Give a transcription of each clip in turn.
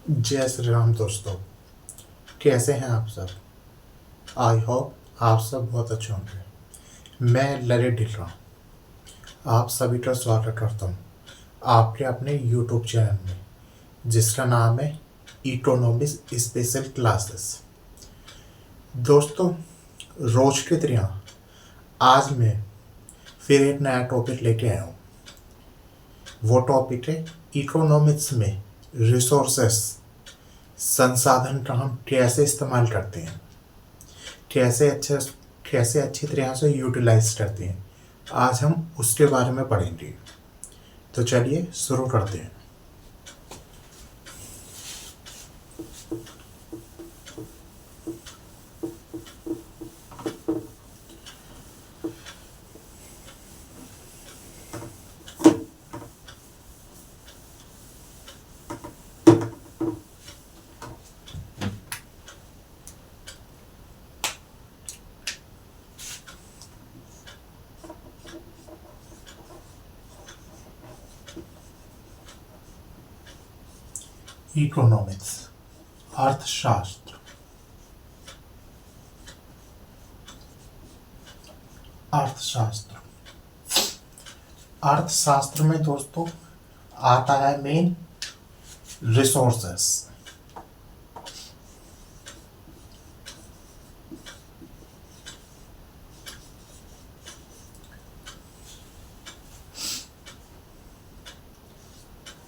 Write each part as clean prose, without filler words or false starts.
जय श्री राम दोस्तों। कैसे हैं आप सब? आई होप आप सब बहुत अच्छे होंगे। मैं ललित ढिल रहा हूँ, आप सभी का स्वागत करता हूँ आपके अपने यूट्यूब चैनल में, जिसका नाम है इकोनॉमिक्स स्पेशल क्लासेस। दोस्तों, रोज की तरह आज मैं फिर एक नया टॉपिक लेके आया हूँ। वो टॉपिक है इकोनॉमिक्स में रिसोर्सेस, संसाधन का हम कैसे इस्तेमाल करते हैं, कैसे अच्छी तरह से यूटिलाइज करते हैं। आज हम उसके बारे में पढ़ेंगे। तो चलिए शुरू करते हैं। इकोनॉमिक्स, अर्थशास्त्र। अर्थशास्त्र अर्थशास्त्र में दोस्तों आता है मेन रिसोर्सेस।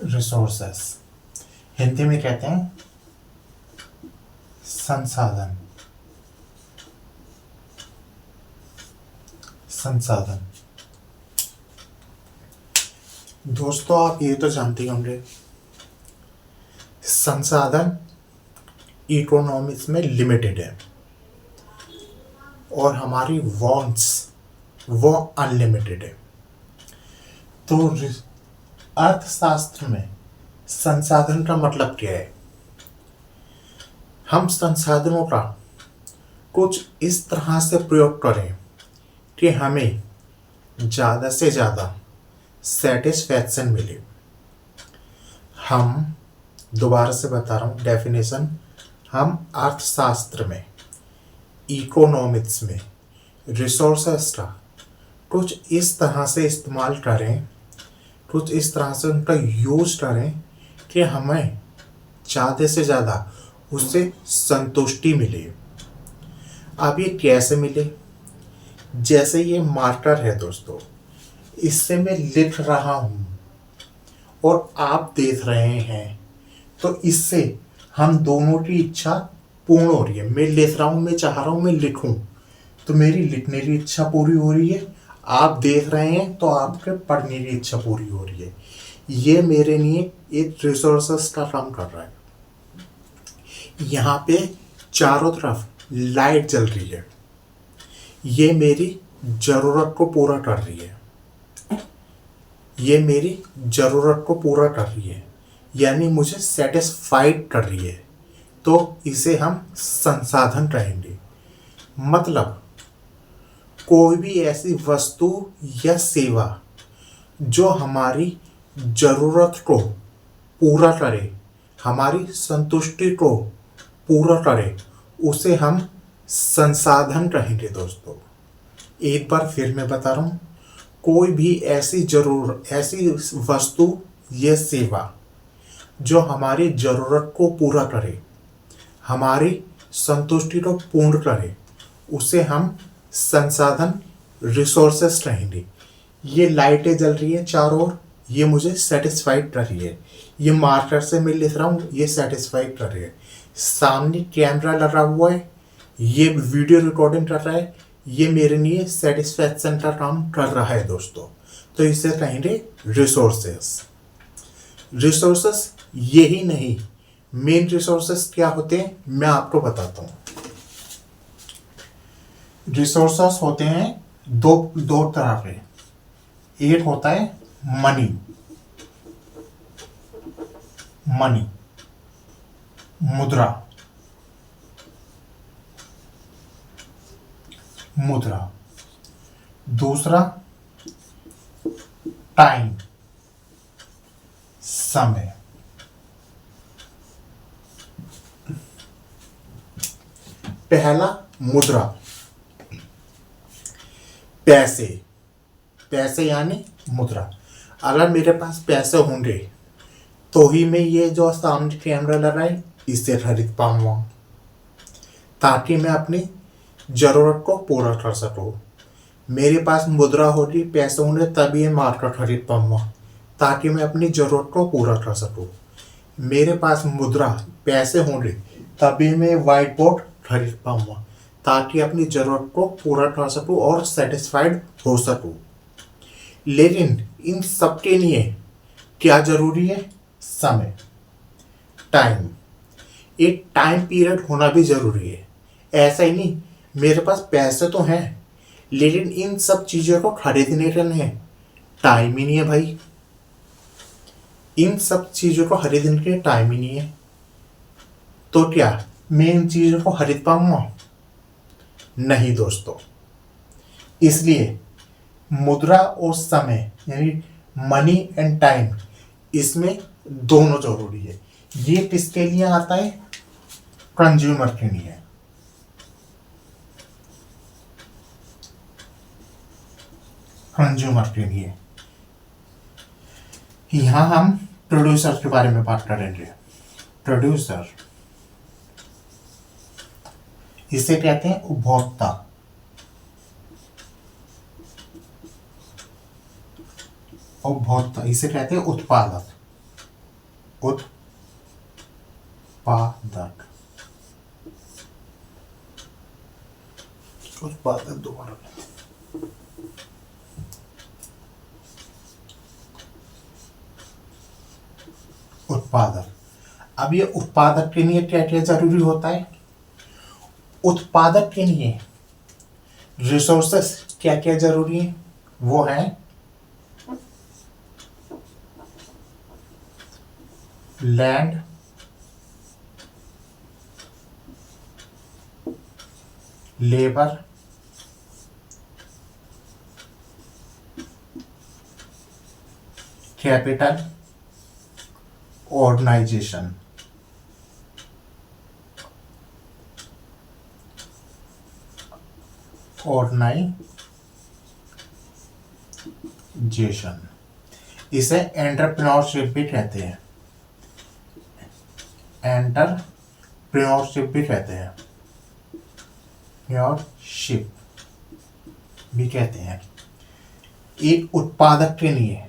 रिसोर्सेस हिंदी में कहते हैं संसाधन। संसाधन दोस्तों, आप ये तो जानते होंगे, संसाधन इकोनॉमिक्स में लिमिटेड है और हमारी वांट्स वो अनलिमिटेड है। तो अर्थशास्त्र में संसाधन का मतलब क्या है? हम संसाधनों का कुछ इस तरह से प्रयोग करें कि हमें ज़्यादा से ज़्यादा सेटिस्फैक्शन मिले। हम दोबारा से बता रहा हूँ डेफिनेशन, हम अर्थशास्त्र में, इकोनॉमिक्स में रिसोर्सेस का कुछ इस तरह से इस्तेमाल करें, कुछ इस तरह से उनका यूज करें कि हमें ज़्यादा से ज़्यादा उससे संतुष्टि मिले। अब ये कैसे मिले? जैसे ये मार्कर है दोस्तों, इससे मैं लिख रहा हूँ और आप देख रहे हैं, तो इससे हम दोनों की इच्छा पूर्ण हो रही है। मैं लिख रहा हूँ, मैं चाह रहा हूँ मैं लिखूँ, तो मेरी लिखने की इच्छा पूरी हो रही है। आप देख रहे हैं तो आपके पढ़ने की इच्छा पूरी हो रही है। ये मेरे लिए एक रिसोर्सेस का काम कर रहा है। यहाँ पे चारों तरफ लाइट जल रही है, ये मेरी ज़रूरत को पूरा कर रही है। ये मेरी ज़रूरत को पूरा कर रही है, यानी मुझे सेटिस्फाइड कर रही है। तो इसे हम संसाधन कहेंगे। मतलब कोई भी ऐसी वस्तु या सेवा जो हमारी ज़रूरत को पूरा करे, हमारी संतुष्टि को पूरा करे, उसे हम संसाधन कहेंगे दोस्तों। एक बार फिर मैं बता रहा हूँ, कोई भी ऐसी वस्तु या सेवा जो हमारी ज़रूरत को पूरा करे, हमारी संतुष्टि को पूर्ण करे, उसे हम संसाधन रिसोर्सेस कहेंगे। ये लाइटें जल रही है चारों ओर, ये मुझे सेटिस्फाइड कर रही है। ये मार्कर से मैं लिख रहा हूँ, ये सेटिस्फाइड कर रही है। सामने कैमरा लगा हुआ है, ये वीडियो रिकॉर्डिंग कर रहा है, ये मेरे लिए सेटिस्फैक्शन का काम कर रहा है दोस्तों। तो इसे कहेंगे रिसोर्सेस। रिसोर्सेस यही नहीं, मेन रिसोर्सेस क्या होते हैं मैं आपको बताता हूँ। रिसोर्सेस होते हैं दो दो तरह के। एक होता है मनी। मनी, मुद्रा। मुद्रा। दूसरा टाइम, समय। पहला मुद्रा, पैसे, पैसे यानी मुद्रा। अगर मेरे पास पैसे होंगे तो ही मैं ये जो सामने कैमरा लगा है इसे खरीद पाऊंगा, ताकि मैं अपनी जरूरत को पूरा कर सकूं। मेरे पास मुद्रा होगी, पैसे होंगे, तभी मैं मार्केट खरीद पाऊंगा, ताकि मैं अपनी जरूरत को पूरा कर सकूं। मेरे पास मुद्रा, पैसे होंगे, तभी मैं व्हाइट बोर्ड खरीद पाऊंगा, ताकि अपनी जरूरत को पूरा कर सकूं और सेटिस्फाइड हो सकूं। लेकिन इन सब के लिए क्या जरूरी है? समय, टाइम। एक टाइम पीरियड होना भी जरूरी है। ऐसा ही नहीं मेरे पास पैसे तो हैं, लेकिन इन सब चीजों को खरीदने के लिए टाइम ही नहीं है भाई। इन सब चीजों को खरीदने के लिए टाइम ही नहीं है, तो क्या मैं इन चीजों को खरीद पाऊंगा? नहीं दोस्तों। इसलिए मुद्रा और समय यानी मनी एंड टाइम, इसमें दोनों जरूरी है। ये किसके लिए आता है? कंज्यूमर के लिए। कंज्यूमर के लिए। यहां हम प्रोड्यूसर के बारे में बात करेंगे। प्रोड्यूसर, इसे कहते हैं उपभोक्ता। उपभोक्ता, इसे कहते हैं उत्पादक। उत्पादक, उत्पादक दोबारा। उत्पादक। अब ये उत्पादक के लिए क्या क्या जरूरी होता है? उत्पादक के लिए रिसोर्सेस क्या क्या जरूरी है? वो है land, labour, capital, organisation. Organisation, इसे एंटरप्रेन्योरशिप भी कहते हैं। एंटरप्रेन्योरशिप भी कहते हैं। प्रेन्योरशिप भी कहते हैं। एक उत्पादक के लिए,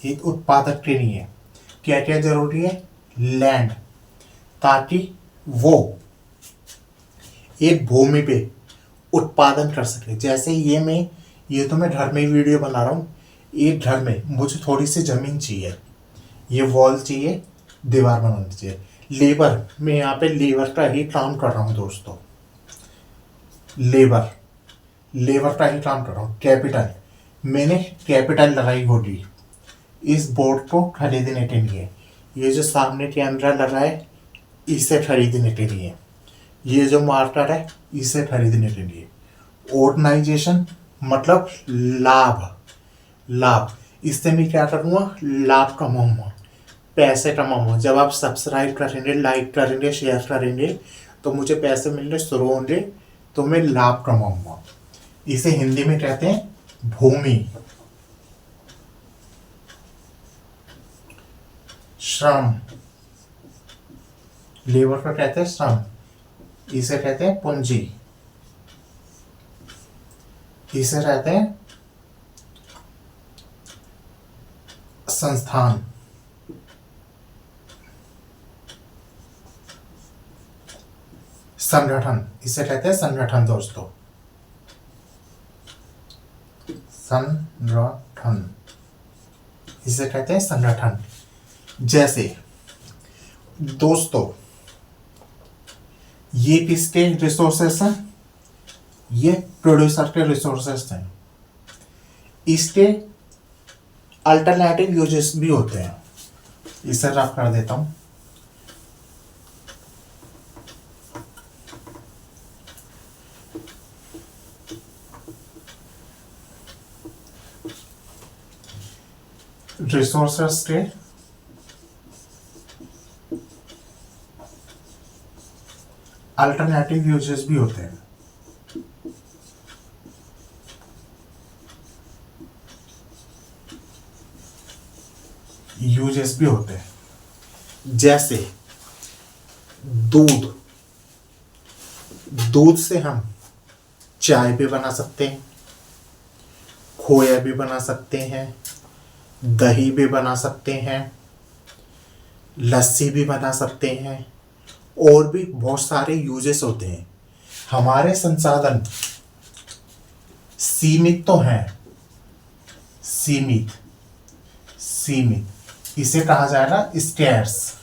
एक उत्पादक के लिए क्या क्या जरूरी है? लैंड, ताकि वो एक भूमि पे उत्पादन कर सके। जैसे ये तो मैं घर में वीडियो बना रहा हूँ। एक घर में मुझे थोड़ी सी जमीन चाहिए, ये वॉल चाहिए, दीवार बनानी चाहिए। लेबर, मैं यहाँ पे लेबर का ही काम कर रहा हूँ दोस्तों। लेबर, लेबर का ही काम कर रहा हूँ। कैपिटल, मैंने कैपिटल लगाई होगी इस बोर्ड को खरीदने के लिए। ये जो सामने कैमरा लगा है इसे खरीदने के लिए। ये जो मार्केट है इसे खरीदने के लिए। ऑर्गेनाइजेशन मतलब लाभ, लाभ। इससे मैं क्या करूँगा? लाभ कमाऊँगा, पैसे कमाऊँगा। जब आप सब्सक्राइब करेंगे, लाइक करेंगे, शेयर करेंगे तो मुझे पैसे मिलने शुरू होंगे, तो मैं लाभ कमाऊँगा। इसे हिंदी में कहते हैं भूमि। श्रम, लेबर को कहते हैं श्रम, इसे कहते हैं पूंजी, इसे कहते हैं संस्थान। संगठन, इसे कहते हैं संगठन दोस्तों। संगठन, इसे कहते हैं संगठन। जैसे दोस्तों, ये किसके रिसोर्सेस हैं? ये प्रोड्यूसर के रिसोर्सेस हैं। इसके अल्टरनेटिव यूजेस भी होते हैं। इसे रफ कर देता हूं। रिसोर्सेस के अल्टरनेटिव यूजेस भी होते हैं। यूजेस भी होते हैं, जैसे दूध। दूध से हम चाय भी बना सकते हैं, खोया भी बना सकते हैं, दही भी बना सकते हैं, लस्सी भी बना सकते हैं, और भी बहुत सारे यूजेस होते हैं। हमारे संसाधन सीमित तो हैं, सीमित सीमित इसे कहा जाएगा स्कैर्स।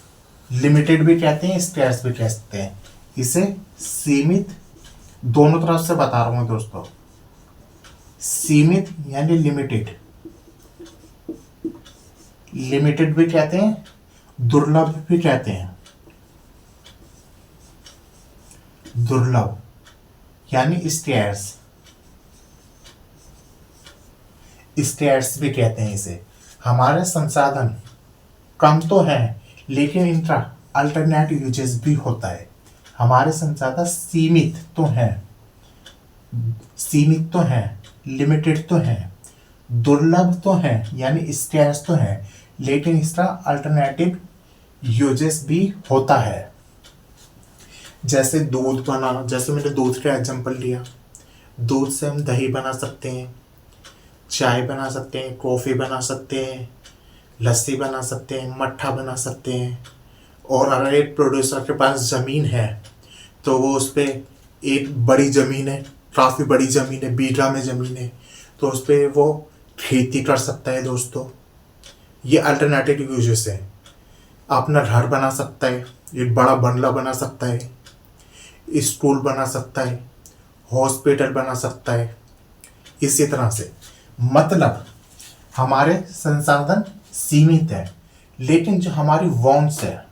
लिमिटेड भी कहते हैं, स्कैर्स भी कहते हैं। इसे सीमित, दोनों तरफ से बता रहा हूं दोस्तों। सीमित यानी लिमिटेड, लिमिटेड भी कहते हैं, दुर्लभ भी कहते हैं। दुर्लभ यानी स्कैर्स, स्कैर्स भी कहते हैं इसे। हमारे संसाधन कम तो हैं, लेकिन इनका अल्टरनेट यूजेस भी होता है। हमारे संसाधन सीमित तो हैं, सीमित तो हैं, लिमिटेड तो हैं, दुर्लभ तो हैं यानी स्कैर्स तो हैं, लेकिन इसका अल्टरनेटिव यूजेस भी होता है। जैसे दूध बना, जैसे मैंने दूध का एग्जांपल लिया। दूध से हम दही बना सकते हैं, चाय बना सकते हैं, कॉफ़ी बना सकते हैं, लस्सी बना सकते हैं, मट्ठा बना सकते हैं। और अगर एक प्रोड्यूसर के पास ज़मीन है तो वो उस पर, एक बड़ी ज़मीन है, काफ़ी बड़ी ज़मीन है, बीघा में ज़मीन है, तो उस पर वो खेती कर सकता है दोस्तों। ये अल्टरनेटिव यूजेस है। अपना घर बना सकता है, एक बड़ा बंगला बना सकता है, स्कूल बना सकता है, हॉस्पिटल बना सकता है। इसी तरह से मतलब हमारे संसाधन सीमित है, लेकिन जो हमारी वांट्स है,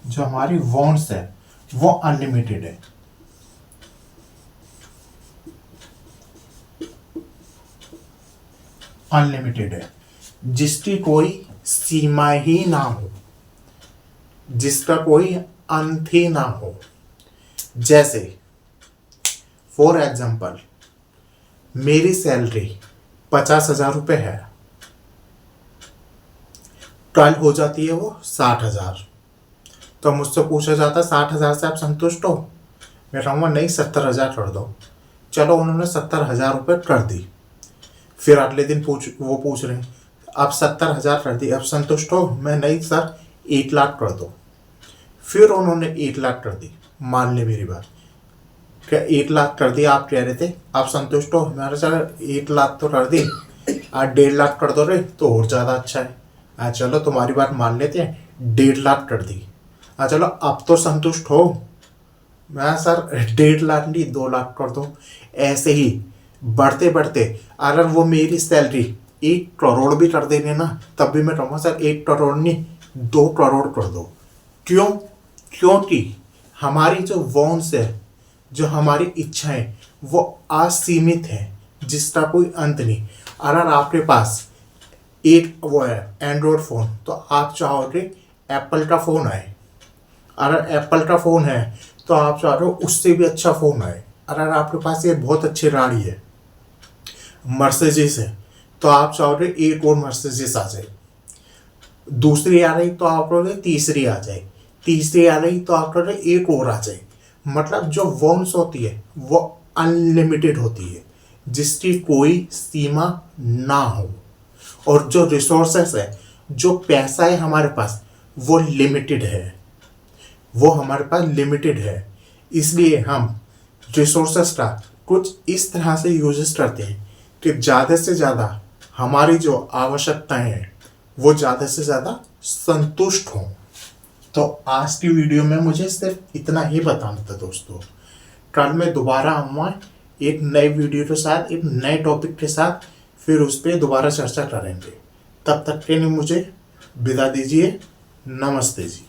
जो हमारी वांट्स है वो अनलिमिटेड है। अनलिमिटेड है, जिसकी कोई सीमा ही ना हो, जिसका कोई अंत ही ना हो। जैसे फॉर एग्जाम्पल, मेरी सैलरी 50,000 रुपये है, कल हो जाती है वो 60,000, तो मुझसे पूछा जाता है 60,000 से आप संतुष्ट हो? मैं कहूँगा नहीं, 70,000 कर दो। चलो उन्होंने 70,000 रुपये कर दी। फिर अगले दिन वो पूछ रहे हैं अब 70,000 कर दी, अब संतुष्ट हो? मैं नहीं सर, 1 लाख कर दो। फिर उन्होंने 1 लाख कर दी। मान ले मेरी बात, क्या 1 लाख कर दिया, आप कह रहे थे आप संतुष्ट हो? मैंने सर 1 लाख तो कर दी, आज 1.5 लाख कर दो रे तो और ज़्यादा अच्छा है। चलो तुम्हारी बात मान लेते हैं, 1.5 लाख कर दी। चलो अब तो संतुष्ट हो? मैं सर 1.5 लाख नहीं, 2 लाख कर दो। ऐसे ही बढ़ते बढ़ते अगर वो मेरी सैलरी 1 करोड़ भी कर देंगे ना, तब भी मैं कहूँगा सर 1 करोड़ नहीं, 2 करोड़ कर दो। क्यों? क्योंकि हमारी जो वांट्स है, जो हमारी इच्छाएं, वो असीमित है, जिसका कोई अंत नहीं। अगर आपके पास एक वो है एंड्रॉयड फ़ोन, तो आप चाहोगे एप्पल का फ़ोन आए। अगर एप्पल का फ़ोन है तो आप चाह रहे हो उससे भी अच्छा फ़ोन आए। अगर आपके पास ये बहुत अच्छी गाड़ी है, मर्सिडीज है, तो आप चाहोगे एक और मर्सिडीज आ जाए। दूसरी आ रही तो आप कहोगे तीसरी आ जाए, तीसरी आ रही तो आप कहोगे एक और आ जाए। मतलब जो वांट्स होती है वो अनलिमिटेड होती है, जिसकी कोई सीमा ना हो। और जो रिसोर्सेस है, जो पैसा है हमारे पास, वो लिमिटेड है, वो हमारे पास लिमिटेड है। इसलिए हम रिसोर्सेस का कुछ इस तरह से यूजेस करते हैं कि ज़्यादा से ज़्यादा हमारी जो आवश्यकताएं हैं वो ज़्यादा से ज़्यादा संतुष्ट हों। तो आज की वीडियो में मुझे सिर्फ इतना ही बताना था दोस्तों। कल मैं दोबारा आऊँगा एक नए वीडियो के साथ, एक नए टॉपिक के साथ, फिर उस पर दोबारा चर्चा करेंगे। तब तक के लिए मुझे विदा दीजिए। नमस्ते जी।